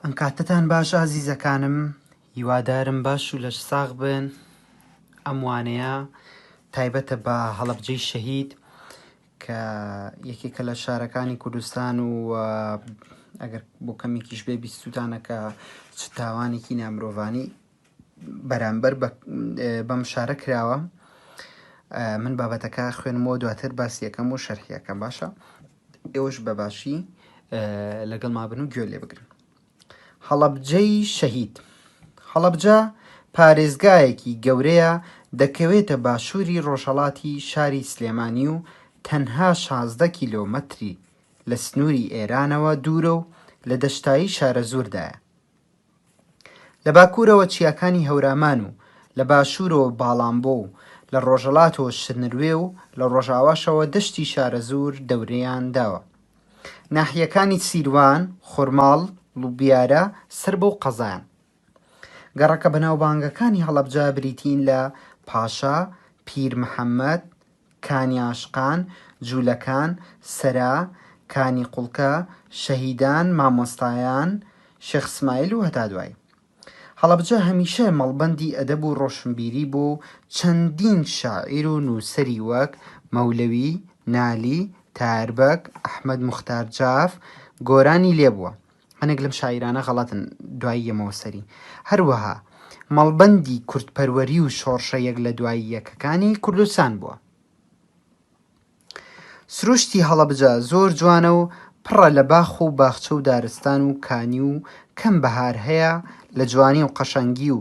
ئەنکاتتان باش ئازیزەکانم، هیوادارم باش و لەش ساغ بن. ئەم وانەیە تایبەتە بە هەڵەبجەی شەهید کە یەکێکە لە شارەکانی کوردستان و ئەگەر بۆ کەمێکیش بێ بیستوتانە کە چ تاوانێکی نامرۆڤانی بەرامبەر بەم شارە کراوە. من بابەتەکە خوێنمەوە دواتر باسی یەکەم و شەرحیەکەم باشە، ئێوەش بەباشی لەگەڵ مابن و گوێ لێ بگرن. هەڵەبجەی شەهید. هەڵەبجە پارێزگایەکی گەورەیە دەکەوێتە باشووری ڕۆژهەڵاتی شاری سلێمانی و تەنها 16 کیلۆمەتری لە سنووری ئێرانەوە دوورە و لە دەشتایی شارەزووردایە. لە باکوورەوە چیاکانی هەورامان و لە باشوورەوە باڵامبۆ و لە ڕۆژهەڵاتەوە شنروێ و لە ڕۆژاواشەوە دەشتی شارەزوور دەورەیان داوە. ناحیەکانی سیروان، خورماڵ، لوبیارە سەر بەو قەزایان. گەڕەکە بەناوبانگەکانی هەڵەبجە بریتین لە پاشا، پیر محەممەد، کانی عاشقان، جوولەکان، سەرا، کانی قوڵکە، شەهیدان، مامۆستایان، شێخ اسماعیل و هەتا دوای. هەڵەبجە هەمیشە مەڵبەندی ئەدەب و ڕۆشنبیری بۆ چەندین شاعیر و نووسەری وەک مەولەوی، نالی، تاربەک، ئەحمەد موختار جاف گۆرانی لێبووە. هەنێک لەم شاعیرانە غەڵەتن دوایی ئەمەوە سەری. هەروەها مەڵبەندی کوردپەروەری و شۆڕشە یەک لە دوای یەکەکانی کوردستان بووە. سروشتی هەڵەبجە زۆر جوانە و پڕە لە باخ و باخچە و دارستان و کانی و کەم بەهار هەیە لە جوانی و قەشەنگی و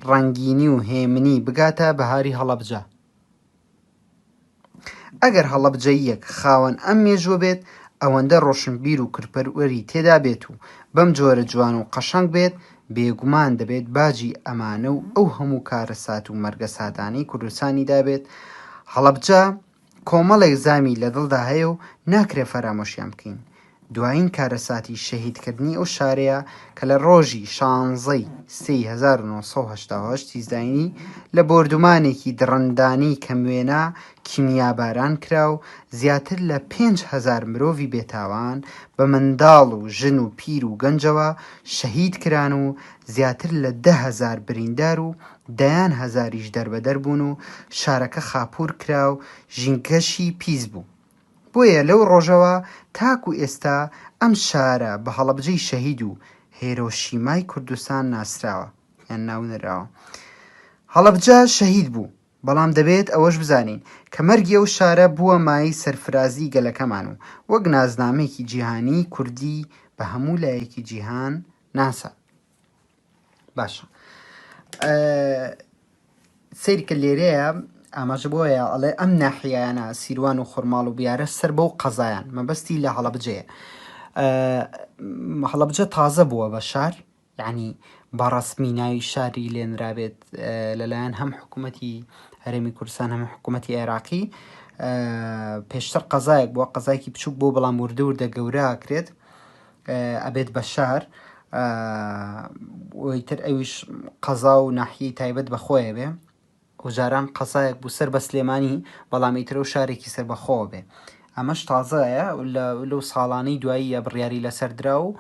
ڕەنگینی و هێمنی بگاتە بەهاری هەڵەبجە. ئەگەر هەڵەبجەیەک خاوەن ئەم مێژوە بێت ئەوەندە ڕۆشنبیر و کوردپەروەری تێدا بێت و بەم جۆرە جوان و قەشەنگ بێت، بێگومان دەبێت باجی ئەمانە و ئەو هەموو کارە سات و مەرگە سادانەی کوردستانی دابێت. هەڵەبجە کۆمەڵێک زامی لە دڵدا هەیە و ناکرێ فەرامۆشیان بکەین. دوایین کارە ساتی شەهیدکردنی ئەو شارەیە کە لە ڕۆژی 16ی 1980 تیزداینی لە بۆردومانێکی دڕندانی کەموێنە کیمیاباران کرا و زیاتر لە 5,000 مرۆڤی بێتاوان بە منداڵ و ژن و پیر و گەنجەوە شەهید کران و زیاتر لە 10,000 بریندار و دەیان هەزاریش دەربەدەر بوون و شارەکە خاپوور کرا و ژینگەشی پیس بوو. بۆیە لەو ڕۆژەوە تاکو ئێستا ئەم شارە بە هەڵەبجەی شەهید و هێرۆشیمای کوردستان ناسراوە یان ناونراوە. هەڵەبجە شەهید بوو، بەڵام دەبێت ئەوەش بزانین کە مەرگی ئەو شارە بووە مای سەرفرازی گەلەکەمان و وەک نازنامەیەکی جیهانی کوردی بە هەموو لایەکی جیهان ناسا. باشە، سیرکە لێرەیە ئاماژە بۆیە ئەڵێ ئەم ناحیایانە سیروان و خورماڵ و بیارە سەر بەو قەزایان مەبەستی لە هەڵەبجەیە. هەڵەبجە تازە بووە بە شار، یعنی بەڕەسمی ناوی شاری لێنرابێت لەلایەن هەم حکوومەتی هەرێمی کوردستان هەم حکوومەتی عێراقی. پێشتر قەزایەک بووە، قەزایەکی بچووک بۆ بەڵام وردە وردە گەورە ئاکرێت ئەبێت بە شار. وەیتر ئەویش قەزا و ناحیەی تایبەت بەخۆیە بێ و جاران قەزایەک بوو سەر بە سلێمانی بەڵام ئیترە و شارێکی سەر بەخۆوە بێ. ئەمەش تازەیە لەو ساڵانەی دوایی بڕیاری لەسەر درا و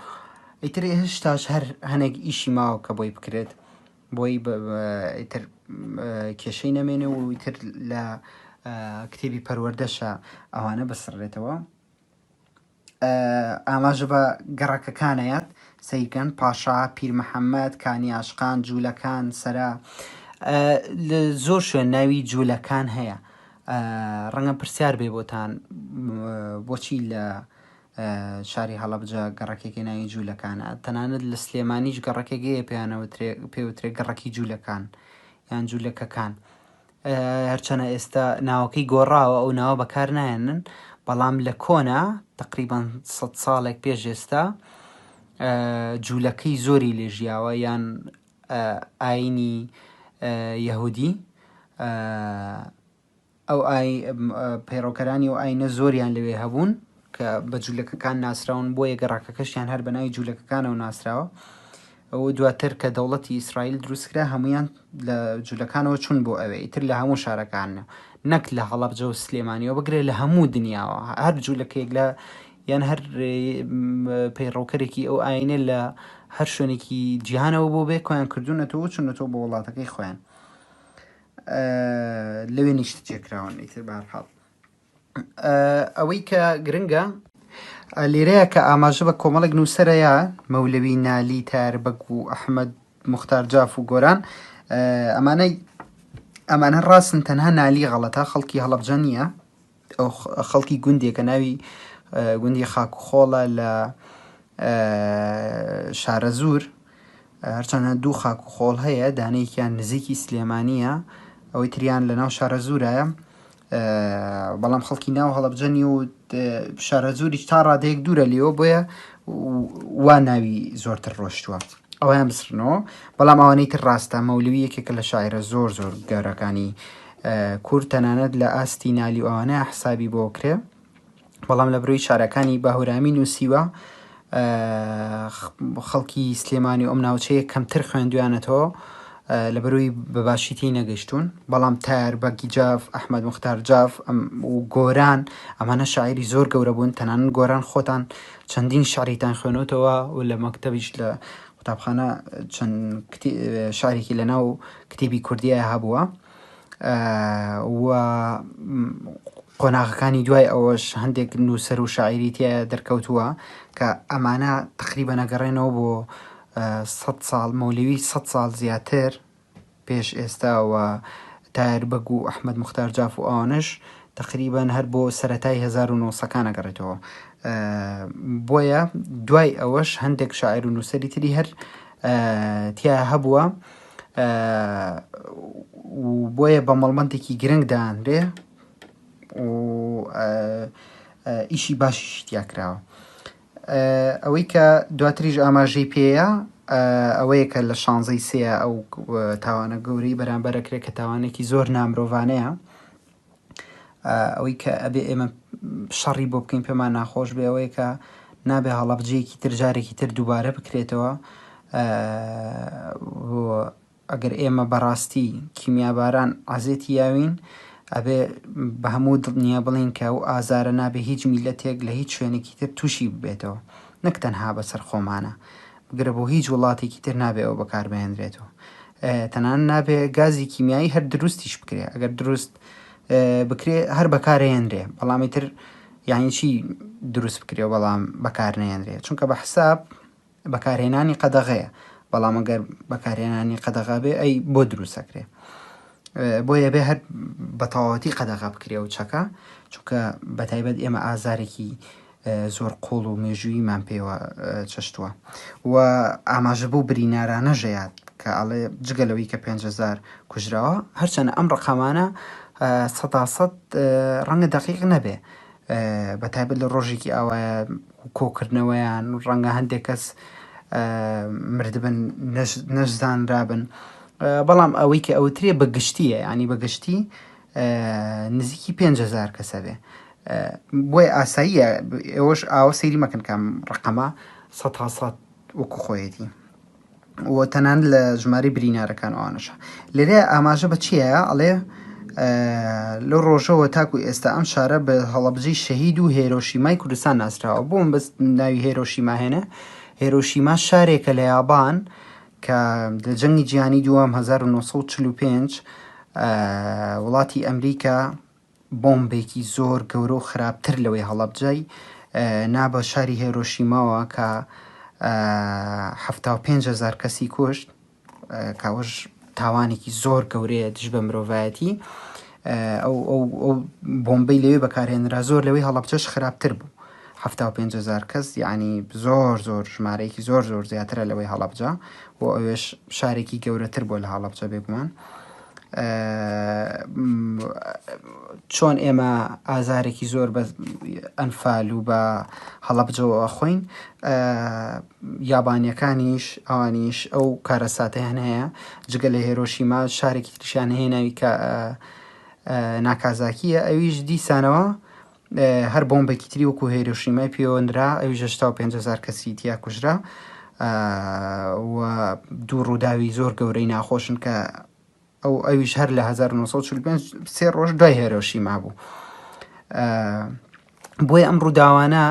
ئیتر هێشتاش هەر هەنێک ئیشی ماوە کە بۆی بکرێت، بۆی ئیتر کێشەی نەمێنێ و ئیتر لە کتێبی پەروەردەشە ئەوانە بەسڕێتەوە. ئاماژە بە گەڕەکەکانەیەت سەیرکەن: پاشا، پیر محەممەد، کانی عاشقان، جوولەکان، سەرا. لە زۆر شوێن ناوی جوولەکان هەیە. ڕەنگە پرسیار بێ بۆتان بۆچی لە شاری هەڵەبجە گەڕەکێکی ناوی جوولەکانە. تەنانەت لە سلێمانیش گەڕەکێکەیە پێوترێ گەڕەکی جوولەکان یان جوولەکەکان. هەرچەنە ئێستا ناوەکەی گۆڕاوە ئەو ناوە بەکار نایەنن، بەڵام لە کۆنا تقریبان 100 ساڵێک پێش ئێستا جوولەکەی زۆری لێژیاوە، یان ئاینی یەهودی ئەو پەیڕۆکەرانی و ئاینە زۆریان لەوێ هەبوون کە بە جوولەکەکان ناسراون، بۆیە گەڕاکەکەشیان هەر بەناوی جوولەکەکانەوە ناسراوە. ئەو دواتر کە دەوڵەتی ئیسرائیل دروستکرا هەمویان لە جوولەکانەوە چوون بۆ ئەوێ، ئیتر لە هەموو شارەکانە، نەک لە هەڵەبجە و سلێمانیەوە بگرێت لە هەموو دنیاوە هەر جوولەکەیەک لە یان هەر پەیڕەوکەرێکی ئەو ئاینە لە هەر شوێنێکی جیهانەوە بۆ بێ کۆیان کردوونەتەوە چونەتەوە بە وڵاتەکەی خۆیان لەوێ نیشت جێکراون ئیتر بەهەرحاڵ ئەوەی کە گرنگە لێرەیە کە ئاماژە بە کۆمەڵێک نووسەرەیە مەولەوی نالی تاربەگ و ئەحمەد مختار جاف و گۆران ئەمانە ڕاستن تەنها نالی غەڵەتە خەڵکی هەڵەبجە نییە ئەو خەڵکی گوندێکە ناوی گوندی خاکوخۆڵە لە شارە زور هەرچەندە دوو خاکوخۆڵ هەیە دانەیەکیان نزیکی سلێمانیە ئەوەی تریان لە ناو شارە زورایە بەڵام خەڵکی ناو هەڵەبجەنی و شارە زوریش تا ڕادەیەک دوورە لێەوە بۆیە وا ناوی زۆرتر ڕۆشتووە ئەویان بسرنەوە بەڵام ئەوانەی تر ڕاستە مەولوی یەکێکە لە شاعرە زۆر زۆر گەورەکانی کورد تەنانەت لە ئاستی نالی و ئەوانەیە حسابی بۆ کرێ بەڵام لە بڕۆی شارەکانی باهورامی نووسیوە خەڵکی سلێمانی ئەم ناوچەیە کەمتر خوێندویانەتەوە لە بەروی بەباشیتی نەگەشتون بەڵام تاربەگی جاف ئەحمەد مختار جاف و گۆران ئەمانە شاعری زۆر گەورە بوون تەنانەت گۆران خۆتان چەندین شعریتان خوێنوتەوە و لە مەکتەبیش لە قوتابخانە چەند شعرێکی لە ناو کتێبی کوردیە هەبووە و قۆناغەکانی دوای ئەوەش هەندێک نووسەر و شاعری تایە دەرکەوتووە کە ئەمانە تقریبا نەگەڕێنەوە بۆ 100 ساڵ مەولەوی 100 ساڵ زیاتر پێش ئێستاوە تاربەگ و ئەحمەد مختار جاف و ئەوانش تقریبا هەر بۆ سەرەتای 1970 گەڕێتەوە بۆیە دوای ئەوەش هەندێک شاعر و نووسەری تری هەر تیا هەبووە و بۆیە بە مەڵبەندێکی گرنگ دانرێ و ئیشی باشیش تیا کراوە ئەوەی کە دواتریش ئاماژەی پێەیە ئەوەیە کە لە 16 سێە ئەو تاوانە گەورەی بەرامبەرەکرێت کە تاوانێکی زۆر نامرۆڤانەیە ئەوەی کە ئەبێ ئێمە شەڕی بۆ بکەین پێمان ناخۆش بێ ئەوەیە کە نابێ هەڵەبجەیەکی تر جارێکی تر دووبارە بکرێتەوە ئەگەر ئێمە بەڕاستی کیمیاباران عەزێتی یاوین ئەبێ بە هەموو دڵنیا بڵین کە ئەو ئازارە نابێ هیچ میلەتێک لە هیچ شوێنێکی تر تووشی ببێتەوە نەک تەنها بەسەر خۆمانە بگرە بۆ هیچ وڵاتێکی تر نابێ ئەو بەکاربهێنرێتەوە تەنان نابێ گازی کیمیایی هەر دروستیش بکرێ ئەگەر دروست بکرێ هەر بەکارهێنرێ بەڵامی تر یعنی چی دروست بکرێ بەڵام بەکارنێنرێ چونکە بە حساب بەکارهێنانی قەدەغەیە بەڵام ئەگەر بەکارهێنانی قەدەغا بێ ئەی بۆ دروستەکرێ بۆیە بێ هەر بە تەواوەتی قەدەغا بکرێ و چەکە چونکە بەتایبەت ئێمە ئازارێکی زۆر قوڵ و مێژوویمان پێوە چەشتووە و ئاماژە بوو برینارانە ژەیات کە ئەڵێ جگەلەوەی کە 5,000 کوژراوە هەرچەندە ئەم ڕقەمانە 100% ڕەنگە دەقیق نەبێ بەتایبەت لە ڕۆژێکی ئاوایە کۆکردنەوەیان ڕەنگە هەندێک کەس مردبن نەشزانرابن بەڵام ئەوەی کە ئەوترێ بەگشتیە ینی بەگشتی نزیکی 5,000 کەسە بێ بۆی ئاساییە ئێوەش ئاوە سەیری مەکەن کەم ڕقەمە 100% وەکو خۆیەتی و تەنان لە ژماری برینارەکان ئەوانەشە لێرە ئاماژە بە چیە ئەڵێ لەو ڕۆژەوە تاکو ئێستا ئەم شارە بە هەڵەبجەی شەهید و هێرۆشیمای کوردستان ناسراوە بۆم بەس ناوی هێرۆشیما هێنە هێرۆشیما شارێکە لە یابان کە لە جەنگی جیهانی دووەم 1945 وڵاتی ئەمریکا بۆمبێکی زۆر گەورە و خراپتر لەوەی هەڵەبجەی نابە شاری هێرۆشیماوە کە 75,000 کەسی کوشت کاوەش تاوانێکی زۆر گەورەیە دژ بە مرۆڤایەتی ئەو بۆمبەی لەوێ بەکارهێنرا زۆر لەوەی هەڵەبجەش خراپتر بوو 75,000 کەس یعنی زۆر زۆر ژمارەیەکی زۆر زۆر زیاترە لەوەی هەڵەبجە بۆ ئەوێش شارێکی گەورەتر بۆ لە هەڵەبجە بێگومان چۆن ئێمە ئازارێکی زۆر بە ئەنفال و بە هەڵەبجەوە خۆین یابانیەکانیش ئەوانیش ئەو کارەساتەیان هەیە جگە لە هێرۆشیما شارێکی تریشیان هەیە ناوی ناکازاکیە ئەویش دیسانەوە هەر بۆمبێکی تری وەکو هێرۆشیمای پێوەندرا ئەویش 75,000 کەسی تیا کوژرا و دوو ڕووداوی زۆر گەورەی ناخۆشن کە ئەویش هەر لە 1945 سێ ڕۆژ دوای هێرۆشیما بوو بۆی ئەم ڕووداوانە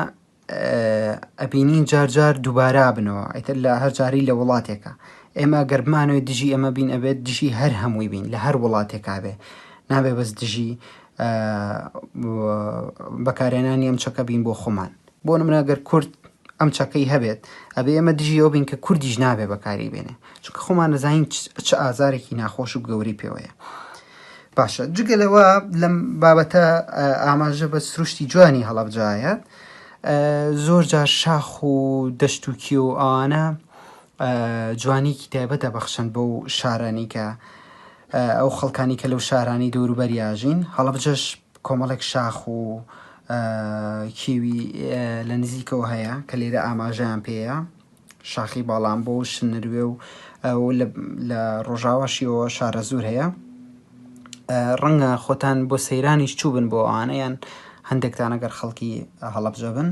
ئەبینین جار دووبارە بنەوە ئیتر لە هەر جاری لە وڵاتێکە ئێمە گەرمانەوەی دژی ئەمە بین ئەبێت دژی هەر هەمووی بین لە هەر وڵاتێکا بێ نابێ بەس دژی بەکارێنانی ئەم چەکە بین بۆ خۆمان بۆ نمونەگەر کورد ئەم چەکەی هەبێت ئەبێ ئەمە دژی ئەو بین کە کوردیش نابێ بەکاری بێنێ چونکە خۆمان نەزانین چ ئازارێکی ناخۆش و گەوری پێوەیە. باشە جگەلەوە لەم بابەتە ئاماژە بە سروشتی جوانی هەڵەبجایە زۆر جار شاخ و دەشتوکی و ئەوانە جوانیکی تایبەت دەبەخشن بەو شارانی کە ئەو خەڵکانی کە لەو شارانی دەوروبەریاژین هەڵەبجەش کۆمەڵێک شاخ و کیوی لە نزیکەوە هەیە کە لێرە ئاماژەیان پێەیە شاخی باڵام بۆ شنروێ و لە ڕۆژاواشیەوە شارە زۆر هەیە ڕەنگە خۆتان بۆ سەیرانیش چوو بن بۆ ئەوانەیان هەندێکتان ئەگەر خەڵکی هەڵەبجە بن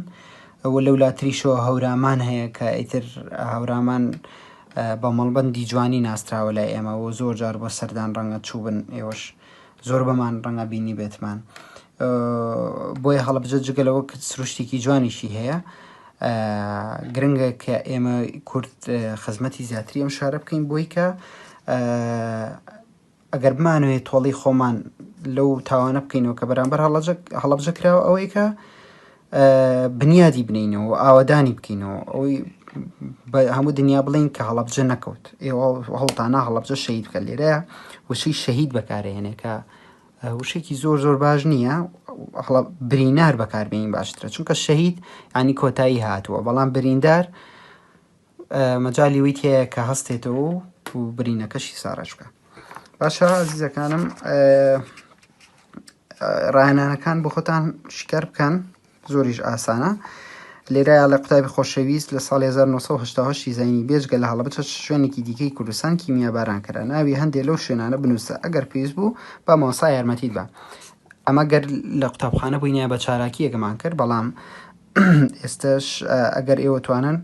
و لەولاتریشەوە هەورامان هەیە کە ئیتر هەورامان بە مەڵبەندی جوانی ناستراوە لای ئێمە و زۆر جار بۆ سەردان ڕەنگە چوو بن ئێوەش زۆر بەمان ڕەنگە بینی بێتمان بۆیە هەڵەبجە جگەلەوە سروشتێکی جوانیشی هەیە گرنگە کە ئێمە کورد خزمەتی زیاتری ئەم شارە بکەین بۆی کە ئەگەر بمانوێت تۆڵی خۆمان لەو تاوانە بکەینەوە کە بەرامبەر هەڵەبجە کراوە ئەوەی کە بنیادی بنینەوە ئاوادانی بکەینەوە ئەوی هەموو دنیا بڵین کە هەڵەبجە نەکەوت ئێوە هەڵتانە هەڵەبجە شەهید بکە لێرەیە وشەی شەهید بەکارهێنێ کە وشێکی زۆر باش نییە برینار بەکاربێنین باشترە چونکە شەهید ینی کۆتایی هاتووە بەڵام بریندار مەجای وی هەیە کە هەستێتەوە و برینەکەشی ساڕەش بکە. باشە عزیزەکانم ڕاهێنانەکان بۆ خۆتان شکار بکەن زۆریش ئاسانە لێرەیە لە قوتابی خۆشەویست لە ساڵی 1970 زینی بێژگە لە هەڵەبجە شوێنێکی دیکەی کوردستان کیمیاباران کرا ناوی هەندێک لەو شوێنانە بنووسە ئەگەر پێویست بوو بە مۆسا یارمەتیت بە ئەمە گەر لە قوتابخانە بووینە بە چالاکی یەکمان کرد بەڵام ئێستش ئەگەر ئێوە توانن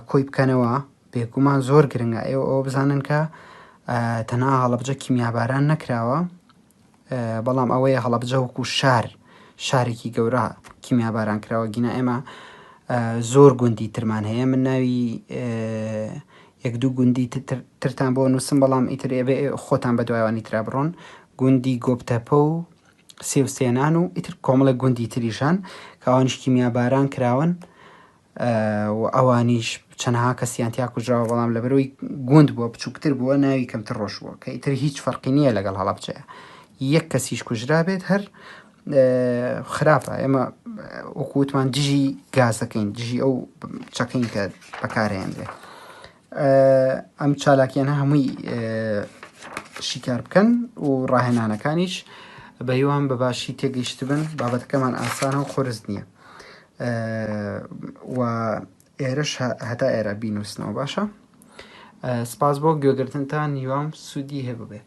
کۆی بکەنەوە بێگومان زۆر گرنگە ئێوە بزانن کە تەنها هەڵەبجە کیمیاباران نەکراوە بەڵام ئەوەیە هەڵەبجە وەکو شارێکی گەورە کیمیاباران کراوە گینە ئێمە زۆر گوندی ترمان هەیە من ناوی یەک دوو گوندی ترتان بۆ نووسم بەڵام ئیتر ئێبێ خۆتان بە دوایوانی ترا بڕۆن گوندی گۆبتەپە و سێوسێنان و ئیتر کۆمەڵێک گوندی تریشان کە ئەوانیش کیمیاباران کراون و ئەوانیش چەندها کەسیانتیا کوژراوە بەڵام لەبەرەوەی گوند بووە بچووکتر بووە ناوی کەمتر ڕۆژ بووە کە ئیتر هیچ فەرقی نییە لەگەڵ هەڵەبجەیە یەک کەسیش کوژرا بێت هەر خراپە ئێمە وەکووتمان دژی گازەکەین دژی ئەو چەکەین کە بەکارهێنرێ ئەم چالاکیانە هەمووی شیکار بکەن و ڕاهێنانەکانیش بە هیوان بەباشی تێگەیشت بن بابەتەکەمان ئاسانە و خۆرز نییە و ئێرەش هەتا ئێرە بینووسنەوە باشە سپاس بۆ گوێگرتنتان هیوام سوودی هەبێ.